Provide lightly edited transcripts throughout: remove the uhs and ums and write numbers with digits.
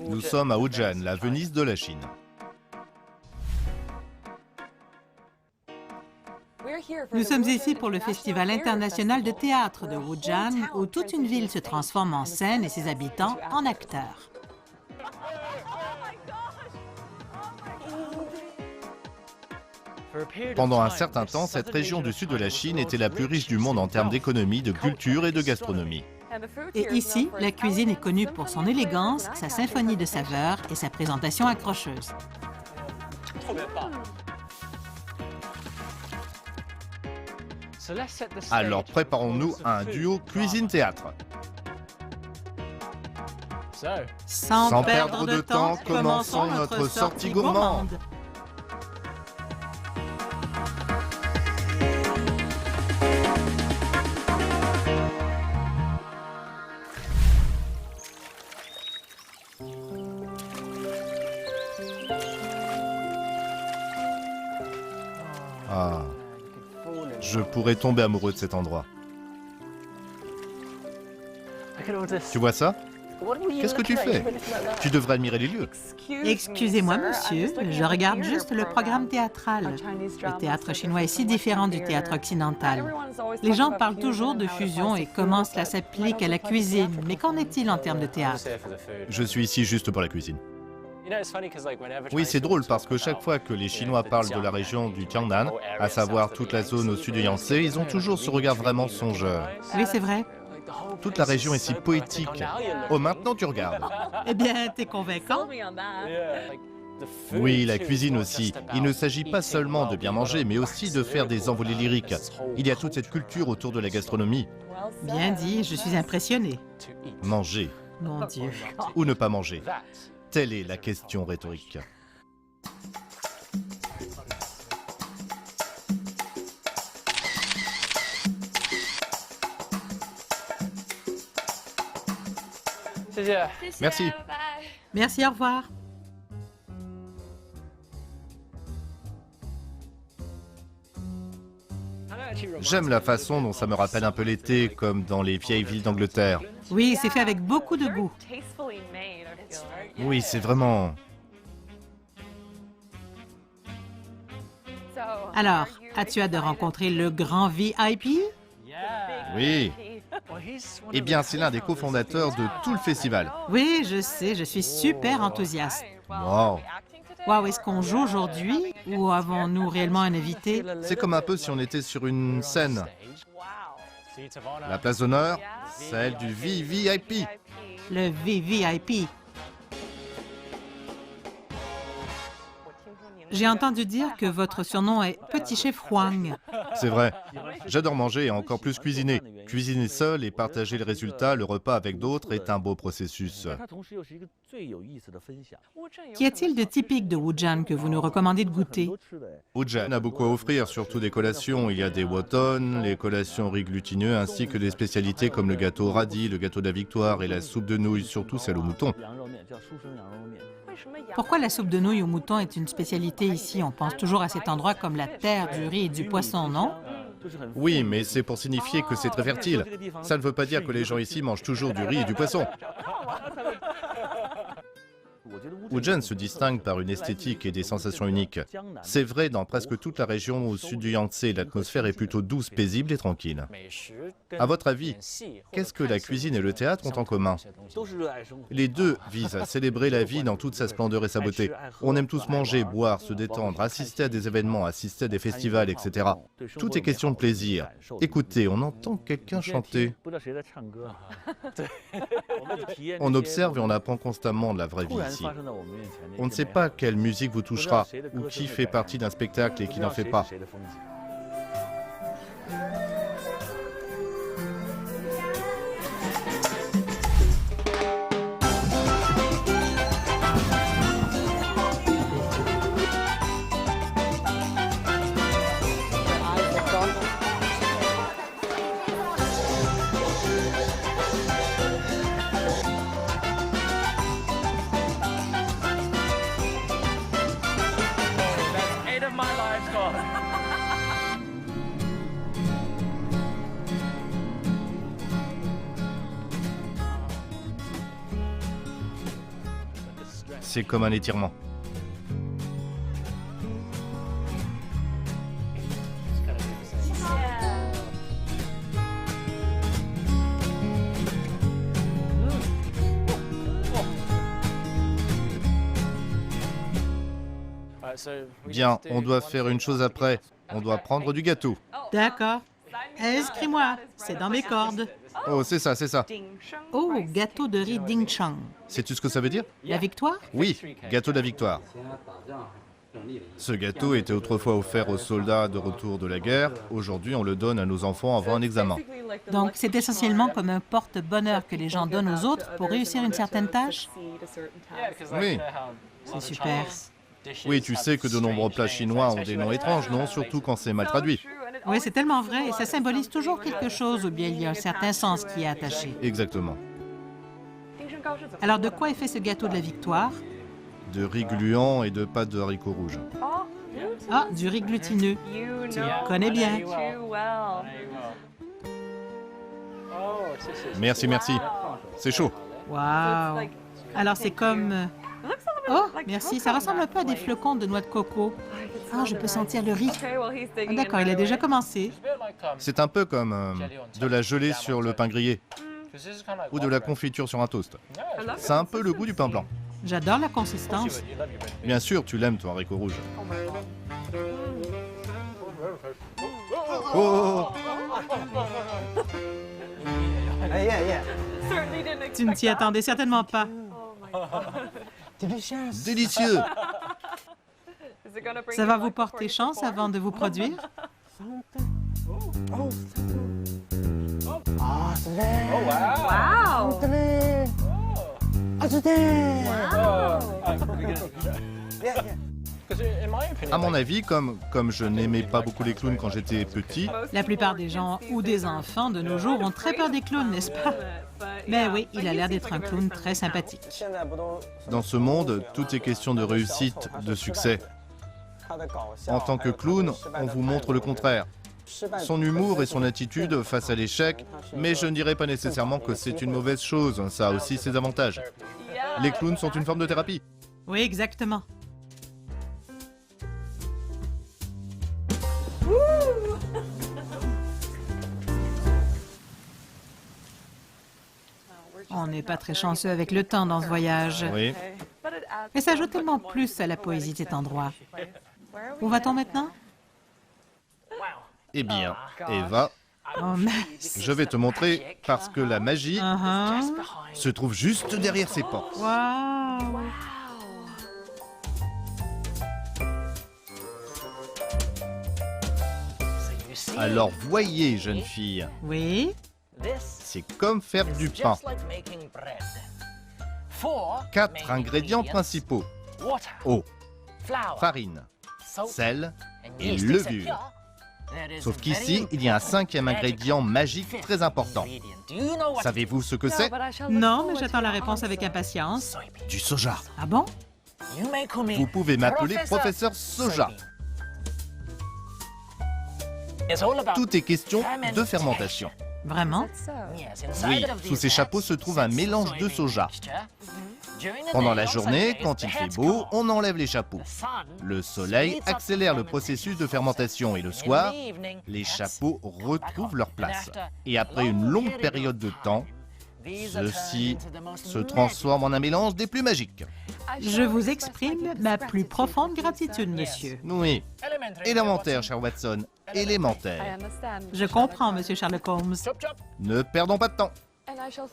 Nous sommes à Wuzhen, la Venise de la Chine. Nous sommes ici pour le Festival international de théâtre de Wuzhen, où toute une ville se transforme en scène et ses habitants en acteurs. Pendant un certain temps, cette région du sud de la Chine était la plus riche du monde en termes d'économie, de culture et de gastronomie. Et ici, la cuisine est connue pour son élégance, sa symphonie de saveurs et sa présentation accrocheuse. Alors préparons-nous à un duo cuisine-théâtre. Sans perdre de temps, commençons notre sortie gourmande. Ah, je pourrais tomber amoureux de cet endroit. Tu vois ça? Qu'est-ce que tu fais? Tu devrais admirer les lieux. Excusez-moi, monsieur, je regarde juste le programme théâtral. Le théâtre chinois est si différent du théâtre occidental. Les gens parlent toujours de fusion et comment cela s'applique à la cuisine, mais qu'en est-il en termes de théâtre? Je suis ici juste pour la cuisine. Oui, c'est drôle parce que chaque fois que les Chinois parlent de la région du Jiangnan, à savoir toute la zone au sud du Yangtze, ils ont toujours ce regard vraiment songeur. Oui, c'est vrai. Toute la région est si poétique. Oh, maintenant tu regardes. Eh bien, t'es convaincant. Oui, la cuisine aussi. Il ne s'agit pas seulement de bien manger, mais aussi de faire des envolées lyriques. Il y a toute cette culture autour de la gastronomie. Bien dit, je suis impressionnée. Manger Mon Dieu. ou ne pas manger? Telle est la question rhétorique. Merci. Merci, au revoir. J'aime la façon dont ça me rappelle un peu l'été, comme dans les vieilles villes d'Angleterre. Oui, c'est fait avec beaucoup de goût. Oui, c'est vraiment... Alors, as-tu hâte de rencontrer le grand VIP? Oui. Eh bien, c'est l'un des cofondateurs de tout le festival. Oui, je sais, je suis super enthousiaste. Wow. Waouh, est-ce qu'on joue aujourd'hui ou avons-nous réellement un invité? C'est comme un peu si on était sur une scène. La place d'honneur, celle du VVIP. Le VVIP. J'ai entendu dire que votre surnom est Petit Chef Huang. C'est vrai. J'adore manger et encore plus cuisiner. Cuisiner seul et partager le résultat, le repas avec d'autres est un beau processus. Qu'y a-t-il de typique de Wuzhen que vous nous recommandez de goûter? Wuzhen a beaucoup à offrir, surtout des collations. Il y a des wonton, les collations riz glutineux, ainsi que des spécialités comme le gâteau au radis, le gâteau de la victoire et la soupe de nouilles, surtout celle au mouton. Pourquoi la soupe de nouilles au mouton est une spécialité ici? On pense toujours à cet endroit comme la terre du riz et du poisson, non? Oui, mais c'est pour signifier que c'est très fertile. Ça ne veut pas dire que les gens ici mangent toujours du riz et du poisson. Wuzhen se distingue par une esthétique et des sensations uniques. C'est vrai dans presque toute la région au sud du Yangtze, l'atmosphère est plutôt douce, paisible et tranquille. À votre avis, qu'est-ce que la cuisine et le théâtre ont en commun? Les deux visent à célébrer la vie dans toute sa splendeur et sa beauté. On aime tous manger, boire, se détendre, assister à des événements, assister à des festivals, etc. Tout est question de plaisir. Écoutez, on entend quelqu'un chanter. On observe et on apprend constamment de la vraie vie ici. On ne sait pas quelle musique vous touchera ou qui fait partie d'un spectacle et qui n'en fait pas. C'est comme un étirement. Bien, on doit faire une chose après. On doit prendre du gâteau. D'accord. Inscris-moi, c'est dans mes cordes. Oh, c'est ça, c'est ça. Oh, gâteau de riz Ding Chang. Sais-tu ce que ça veut dire? La victoire? Oui, gâteau de la victoire. Ce gâteau était autrefois offert aux soldats de retour de la guerre. Aujourd'hui, on le donne à nos enfants avant un examen. Donc, c'est essentiellement comme un porte-bonheur que les gens donnent aux autres pour réussir une certaine tâche? Oui. C'est super. Oui, tu sais que de nombreux plats chinois ont des noms étranges, non? Surtout quand c'est mal traduit. Oui, c'est tellement vrai et ça symbolise toujours quelque chose ou bien il y a un certain sens qui est attaché. Exactement. Alors, de quoi est fait ce gâteau de la victoire? De riz gluant et de pâte de haricots rouges. Ah, du riz glutineux. Tu connais bien. Merci, merci. C'est chaud. Wow. Alors, c'est comme... Oh, merci. Ça ressemble un peu à des flocons de noix de coco. Ah, je peux sentir le riz. Ah, d'accord, il a déjà commencé. C'est un peu comme de la gelée sur le pain grillé ou de la confiture sur un toast. C'est un peu le goût du pain blanc. J'adore la consistance. Bien sûr, tu l'aimes, ton haricot rouge. Oh! Tu ne t'y attendais certainement pas. Délicieux! Ça va vous porter chance avant de vous produire? À mon avis, comme je n'aimais pas beaucoup les clowns quand j'étais petit, La plupart des gens ou des enfants de nos jours ont très peur des clowns, n'est-ce pas? Mais oui, il a l'air d'être un clown très sympathique. dans ce monde, tout est question de réussite, de succès. En tant que clown, on vous montre le contraire. Son humour et son attitude face à l'échec, mais je ne dirais pas nécessairement que c'est une mauvaise chose, ça a aussi ses avantages. Les clowns sont une forme de thérapie. Oui, exactement. On n'est pas très chanceux avec le temps dans ce voyage. Oui. Mais ça ajoute tellement plus à la poésie de cet endroit. Où va-t-on maintenant? Eh bien, Eva, Oh, mince. je vais te montrer parce que la magie Uh-huh. se trouve juste derrière ces portes. Wow. Alors voyez, jeune fille, Oui. c'est comme faire du pain. 4 ingrédients principaux. Eau, farine, sel et levure. Sauf qu'ici, il y a un 5e ingrédient magique très important. Savez-vous ce que c'est? Non, mais j'attends la réponse avec impatience. Du soja. Ah bon? Vous pouvez m'appeler professeur Soja. Tout est question de fermentation. Vraiment? Oui, sous ces chapeaux se trouve un mélange de soja. Pendant la journée, quand il fait beau, on enlève les chapeaux. Le soleil accélère le processus de fermentation et le soir, les chapeaux retrouvent leur place. Et après une longue période de temps, ceux-ci se transforment en un mélange des plus magiques. Je vous exprime ma plus profonde gratitude, monsieur. Oui, élémentaire, cher Watson, élémentaire. Je comprends, monsieur Sherlock Holmes. Ne perdons pas de temps.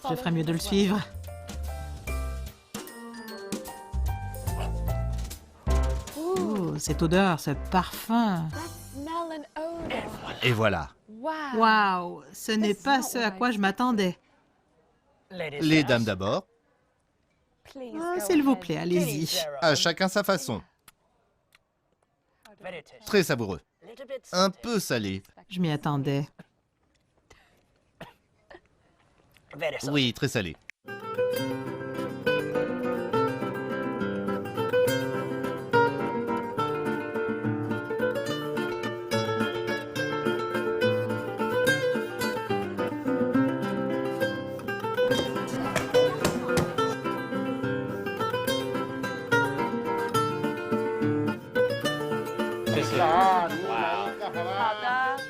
Je ferais mieux de le suivre. Oh, cette odeur, ce parfum. Et voilà. Wow, ce n'est pas ce à quoi je m'attendais. Les dames d'abord, Ah, s'il vous plaît, allez-y. à chacun sa façon. Très savoureux. Un peu salé. Je m'y attendais. Oui, très salé.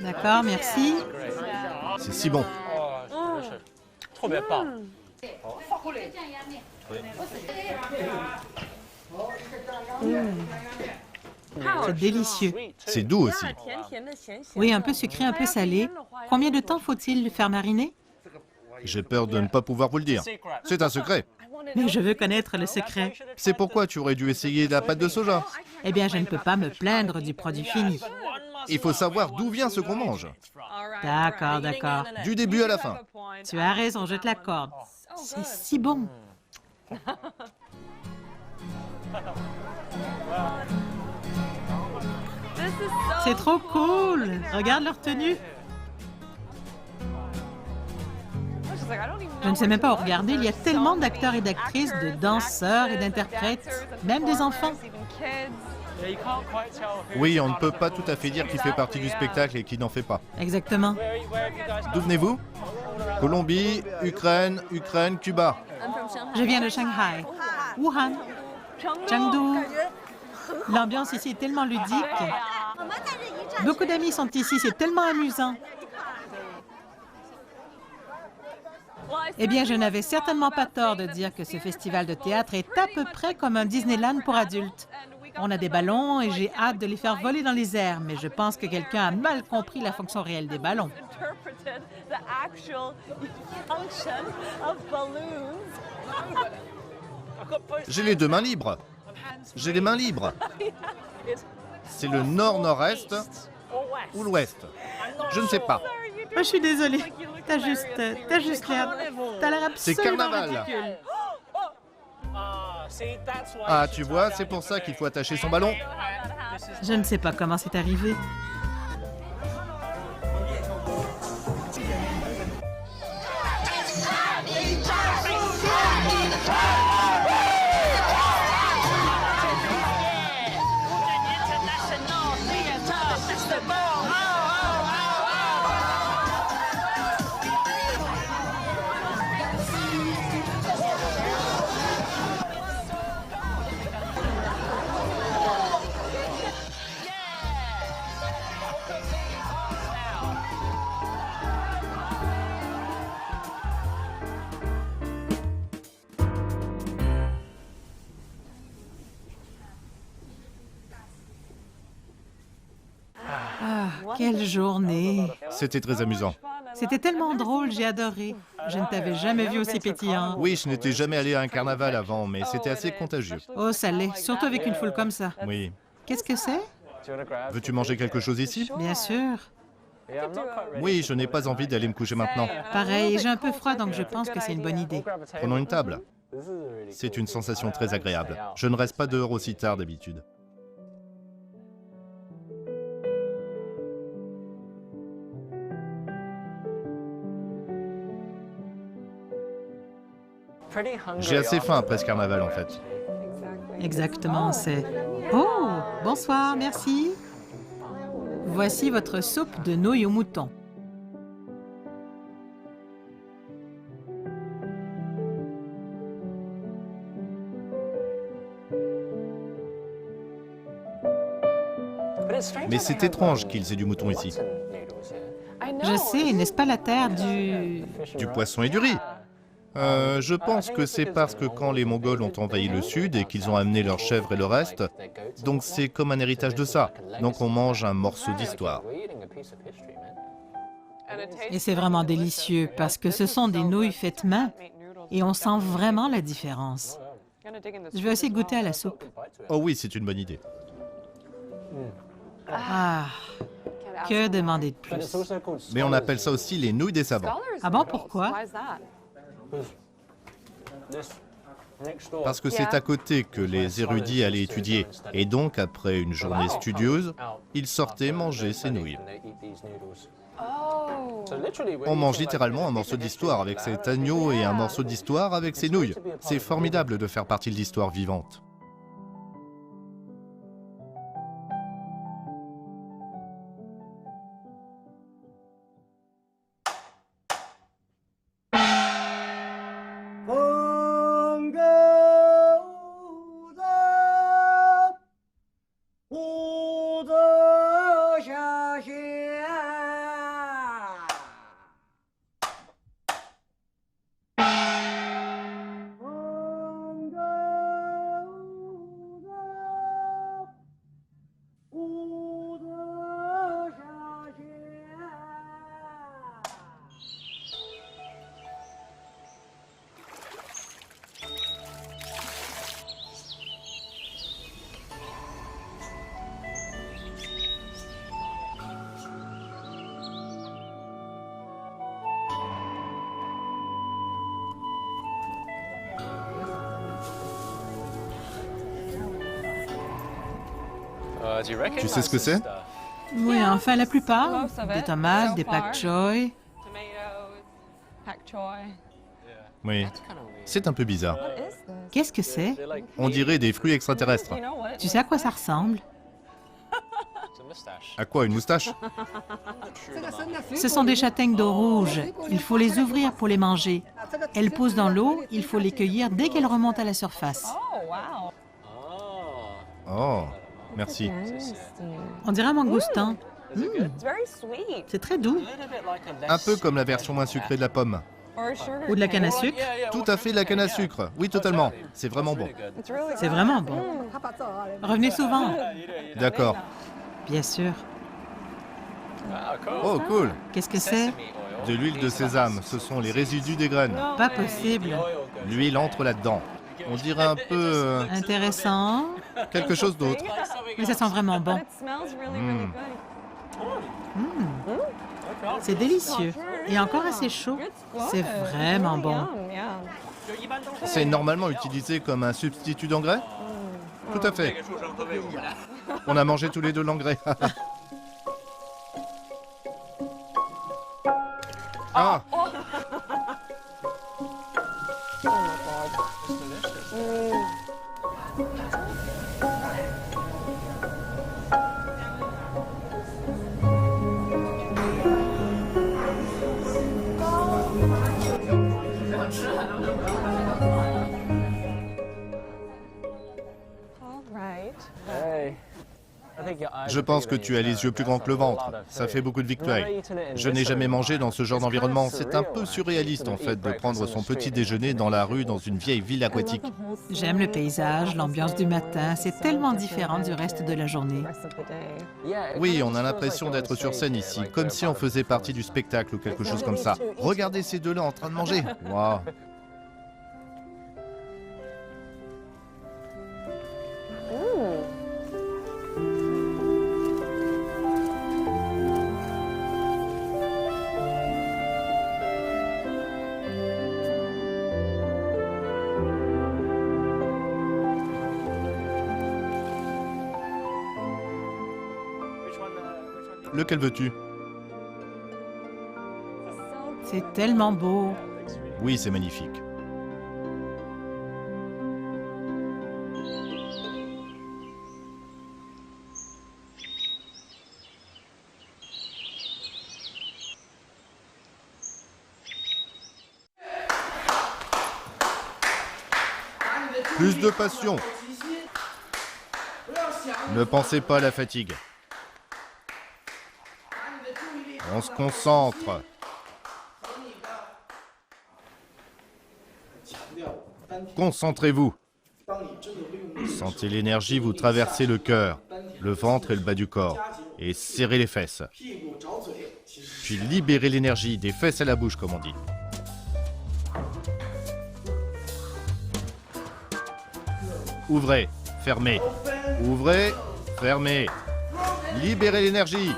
D'accord, merci. C'est si bon. C'est délicieux. C'est doux aussi. Oui, un peu sucré, un peu salé. Combien de temps faut-il le faire mariner? J'ai peur de ne pas pouvoir vous le dire. C'est un secret. Mais je veux connaître le secret. C'est pourquoi tu aurais dû essayer la pâte de soja. Eh bien, je ne peux pas me plaindre du produit fini. Il faut savoir d'où vient ce qu'on mange. D'accord, d'accord. Du début à la fin. Tu as raison, je te l'accorde. C'est si bon. C'est trop cool. Regarde leur tenue. Je ne sais même pas où regarder. Il y a tellement d'acteurs et d'actrices, de danseurs et d'interprètes, même des enfants. Oui, on ne peut pas tout à fait dire qui fait partie du spectacle et qui n'en fait pas. Exactement. D'où venez-vous? Colombie, Ukraine, Cuba. Je viens de Shanghai, Wuhan, Chengdu. L'ambiance ici est tellement ludique. Beaucoup d'amis sont ici, c'est tellement amusant. Eh bien, je n'avais certainement pas tort de dire que ce festival de théâtre est à peu près comme un Disneyland pour adultes. On a des ballons et j'ai hâte de les faire voler dans les airs, mais je pense que quelqu'un a mal compris la fonction réelle des ballons. J'ai les deux mains libres. J'ai les mains libres. C'est le nord-nord-est ou l'ouest. Je ne sais pas. Oh, je suis désolée. T'as juste l'air... T'as l'air C'est absolument carnaval. ridicule. Ah, tu vois, c'est pour ça qu'il faut attacher son ballon. Je ne sais pas comment c'est arrivé. Ah, quelle journée! C'était très amusant. C'était tellement drôle, j'ai adoré. Je ne t'avais jamais vu aussi pétillant. Oui, je n'étais jamais allé à un carnaval avant, mais c'était assez contagieux. Oh, ça l'est, surtout avec une foule comme ça. Oui. Qu'est-ce que c'est? Veux-tu manger quelque chose ici? Bien sûr. Oui, je n'ai pas envie d'aller me coucher maintenant. Pareil, j'ai un peu froid, donc je pense que c'est une bonne idée. Prenons une table. C'est une sensation très agréable. Je ne reste pas dehors aussi tard d'habitude. J'ai assez faim après ce carnaval, en fait. Exactement, c'est... Oh, bonsoir, merci. Voici votre soupe de nouilles au mouton. Mais c'est étrange qu'ils aient du mouton ici. Je sais, n'est-ce pas la terre du... Du poisson et du riz. Je pense que c'est parce que quand les Mongols ont envahi le sud et qu'ils ont amené leurs chèvres et le reste, donc c'est comme un héritage de ça. Donc on mange un morceau d'histoire. Et c'est vraiment délicieux parce que ce sont des nouilles faites main et on sent vraiment la différence. Je vais aussi goûter à la soupe. Oh oui, c'est une bonne idée. Ah, que demander de plus? Mais on appelle ça aussi les nouilles des savants. Ah bon, pourquoi? Parce que c'est à côté que les érudits allaient étudier. Et donc, après une journée studieuse, ils sortaient manger ces nouilles. On mange littéralement un morceau d'histoire avec cet agneau et un morceau d'histoire avec ces nouilles. C'est formidable de faire partie de l'histoire vivante. Tu sais ce que c'est? Oui, enfin la plupart. Des tomates, des pak choy. Oui. C'est un peu bizarre. Qu'est-ce que c'est? On dirait des fruits extraterrestres. Tu sais à quoi ça ressemble? À quoi, une moustache? Ce sont des châtaignes d'eau rouge. Il faut les ouvrir pour les manger. Elles poussent dans l'eau, il faut les cueillir dès qu'elles remontent à la surface. Oh, merci. On dirait un mangoustan. C'est très doux. Un peu comme la version moins sucrée de la pomme. Ou de la canne à sucre. Tout à fait, la canne à sucre. Oui, totalement. C'est vraiment bon. C'est vraiment bon. Revenez souvent. D'accord. Bien sûr. Oh, cool. Qu'est-ce que c'est? De l'huile de sésame. Ce sont les résidus des graines. Pas possible. L'huile entre là-dedans. On dirait un peu... Intéressant. quelque chose d'autre. Mais ça sent vraiment bon. C'est délicieux. Et encore assez chaud. C'est vraiment bon. C'est normalement utilisé comme un substitut d'engrais? Tout à fait. On a mangé tous les deux l'engrais. Ah! Je pense que tu as les yeux plus grands que le ventre. Ça fait beaucoup de victuailles. Je n'ai jamais mangé dans ce genre d'environnement. C'est un peu surréaliste en fait de prendre son petit déjeuner dans la rue dans une vieille ville aquatique. J'aime le paysage, l'ambiance du matin. C'est tellement différent du reste de la journée. Oui, on a l'impression d'être sur scène ici, comme si on faisait partie du spectacle ou quelque chose comme ça. Regardez ces deux-là en train de manger. Waouh. Lequel veux-tu? C'est tellement beau. Oui, c'est magnifique. Plus de passion. Ne pensez pas à la fatigue. On se concentre. Concentrez-vous. Sentez l'énergie vous traverser le cœur, le ventre et le bas du corps. Et serrez les fesses. Puis libérez l'énergie des fesses à la bouche, comme on dit. Ouvrez, fermez. Ouvrez, fermez. Libérez l'énergie.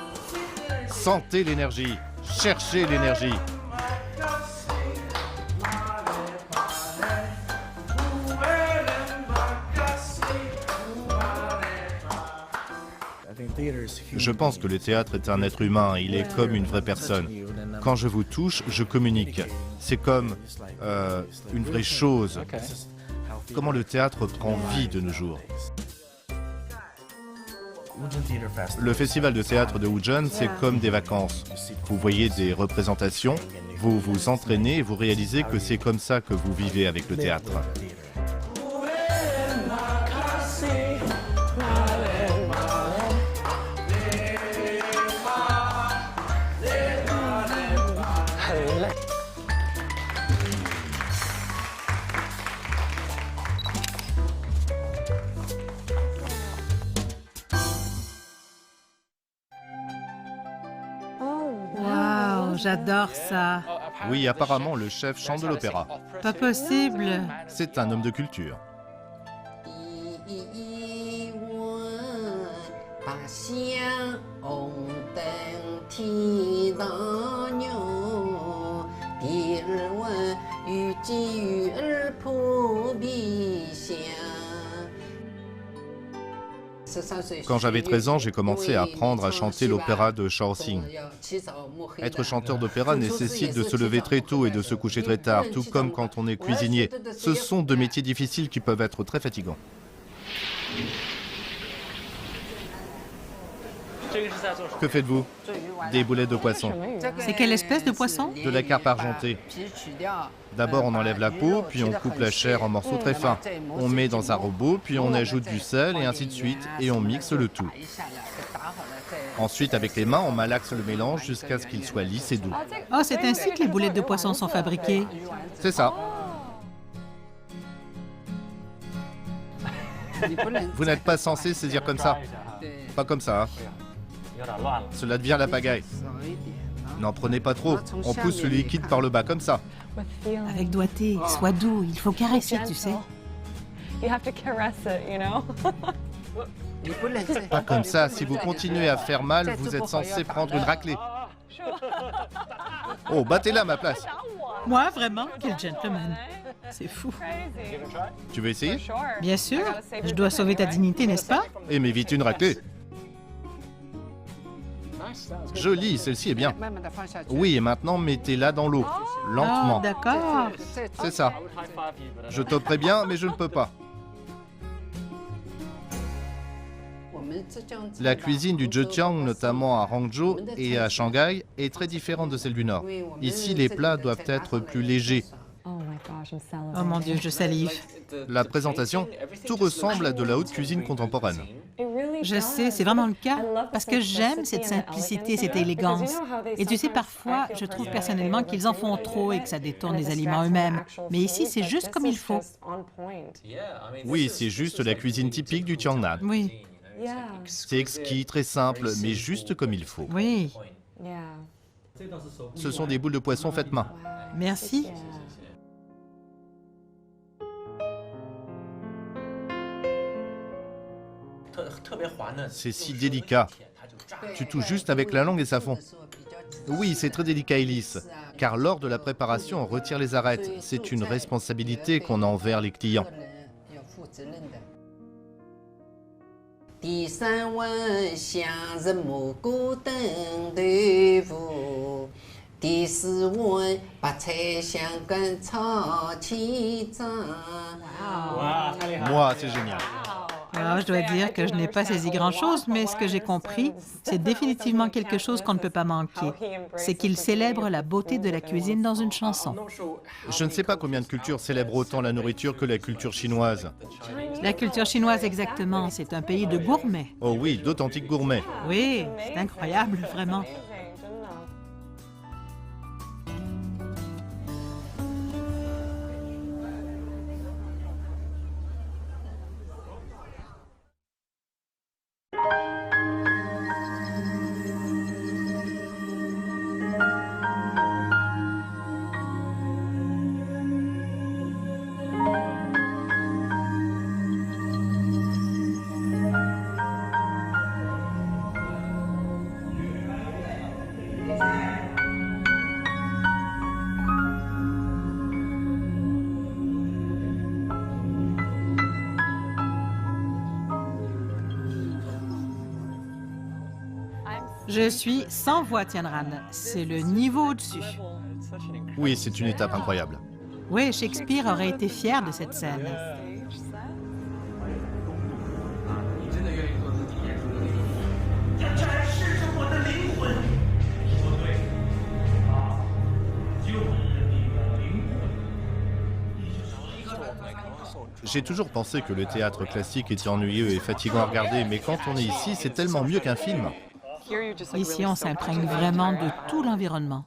Sentez l'énergie. Cherchez l'énergie. Je pense que le théâtre est un être humain, il est comme une vraie personne. Quand je vous touche, je communique. C'est comme une vraie chose. Comment le théâtre prend vie de nos jours. Le festival de théâtre de Wuzhen, c'est comme des vacances. Vous voyez des représentations, vous vous entraînez et vous réalisez que c'est comme ça que vous vivez avec le théâtre. Wow, j'adore ça. Oui, apparemment, le chef chante de l'opéra. Pas possible. C'est un homme de culture. Quand j'avais 13 ans, j'ai commencé à apprendre à chanter l'opéra de Shaoxing. Être chanteur d'opéra nécessite de se lever très tôt et de se coucher très tard, tout comme quand on est cuisinier. Ce sont deux métiers difficiles qui peuvent être très fatigants. Que faites-vous? Des boulettes de poisson. C'est quelle espèce de poisson? De la carpe argentée. D'abord, on enlève la peau, puis on coupe la chair en morceaux très fins. On met dans un robot, puis on ajoute du sel et ainsi de suite, et on mixe le tout. Ensuite, avec les mains, on malaxe le mélange jusqu'à ce qu'il soit lisse et doux. Oh, c'est ainsi que les boulettes de poisson sont fabriquées. C'est ça. Vous n'êtes pas censé saisir comme ça. Pas comme ça. Hein. Cela devient la pagaille. N'en prenez pas trop. On pousse le liquide par le bas, comme ça. Avec doigté, sois doux. Il faut caresser, tu sais. Pas comme ça. Si vous continuez à faire mal, vous êtes censé prendre une raclée. Oh, battez-la à ma place. Moi, vraiment? Quel gentleman. C'est fou. Tu veux essayer? Bien sûr. Je dois sauver ta dignité, n'est-ce pas? Et mais vite une raclée. Jolie, celle-ci est bien. Oui, et maintenant, mettez-la dans l'eau. Lentement. Oh, d'accord. C'est ça. Je toperais bien, mais je ne peux pas. La cuisine du Zhejiang, notamment à Hangzhou et à Shanghai, est très différente de celle du Nord. Ici, les plats doivent être plus légers. Oh mon Dieu, je salive. La présentation, tout ressemble à de la haute cuisine contemporaine. Je sais, c'est vraiment le cas, parce que j'aime cette simplicité, cette élégance. Et tu sais, parfois, je trouve personnellement qu'ils en font trop et que ça détourne les aliments eux-mêmes. Mais ici, c'est juste comme il faut. Oui, c'est juste la cuisine typique du Jiangnan. Oui, C'est exquis, très simple, mais juste comme il faut. oui. Ce sont des boules de poisson faites main. Merci. C'est si délicat. Tu touches juste avec la langue et ça fond. Oui, c'est très délicat et lisse, car lors de la préparation, on retire les arêtes. C'est une responsabilité qu'on a envers les clients. Moi, c'est génial. Alors, je dois dire que je n'ai pas saisi grand-chose, mais ce que j'ai compris, c'est définitivement quelque chose qu'on ne peut pas manquer. C'est qu'il célèbre la beauté de la cuisine dans une chanson. Je ne sais pas combien de cultures célèbrent autant la nourriture que la culture chinoise. La culture chinoise, exactement, c'est un pays de gourmets. Oh oui, d'authentiques gourmets. Oui, c'est incroyable, vraiment. Je suis sans voix, Tianran. C'est le niveau au-dessus. Oui, c'est une étape incroyable. Oui, Shakespeare aurait été fier de cette scène. J'ai toujours pensé que le théâtre classique était ennuyeux et fatigant à regarder, mais quand on est ici, c'est tellement mieux qu'un film. Ici, on s'imprègne vraiment de tout l'environnement.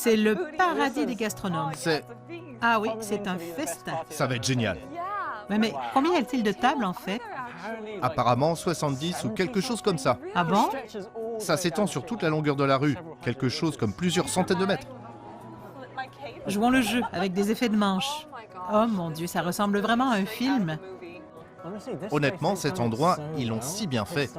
C'est le paradis des gastronomes. C'est... Ah oui, c'est un festin. ça va être génial. Ouais, mais combien y a-t-il de tables, en fait? Apparemment 70 ou quelque chose comme ça. Ah bon? Ça s'étend sur toute la longueur de la rue, quelque chose comme plusieurs centaines de mètres. Jouons le jeu avec des effets de manche. Oh mon Dieu, ça ressemble vraiment à un film. Honnêtement, cet endroit, ils l'ont si bien fait.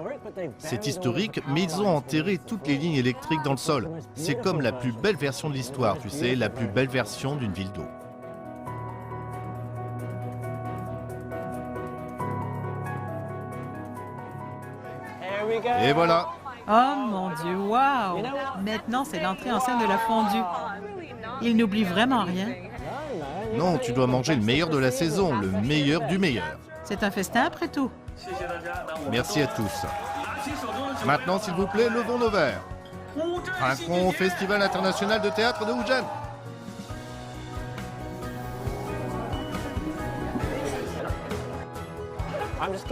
C'est historique, mais ils ont enterré toutes les lignes électriques dans le sol. C'est comme la plus belle version de l'histoire, tu sais, la plus belle version d'une ville d'eau. Et voilà, Oh mon Dieu, wow! Maintenant, c'est l'entrée en scène de la fondue. Il n'oublie vraiment rien. non, tu dois manger le meilleur de la saison, le meilleur du meilleur. C'est un festin après tout. Merci à tous. Maintenant, s'il vous plaît, levons nos verres. Trinquons au Festival international de théâtre de Wuzhen.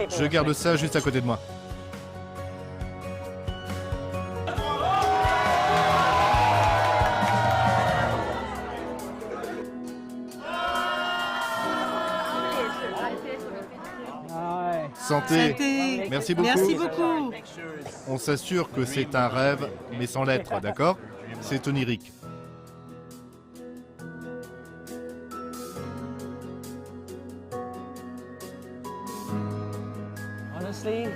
Je garde ça juste à côté de moi. Santé. Santé. Merci beaucoup. Merci beaucoup. On s'assure que c'est un rêve, mais sans l'être, d'accord? C'est onirique.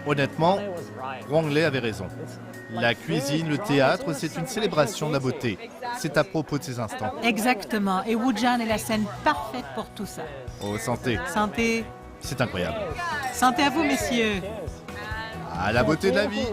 Honnêtement, Wang Lei avait raison. La cuisine, le théâtre, c'est une célébration de la beauté. C'est à propos de ces instants. Exactement. Et Wuzhen est la scène parfaite pour tout ça. Oh, santé. Santé. C'est incroyable. Santé à vous, messieurs. À la beauté de la vie.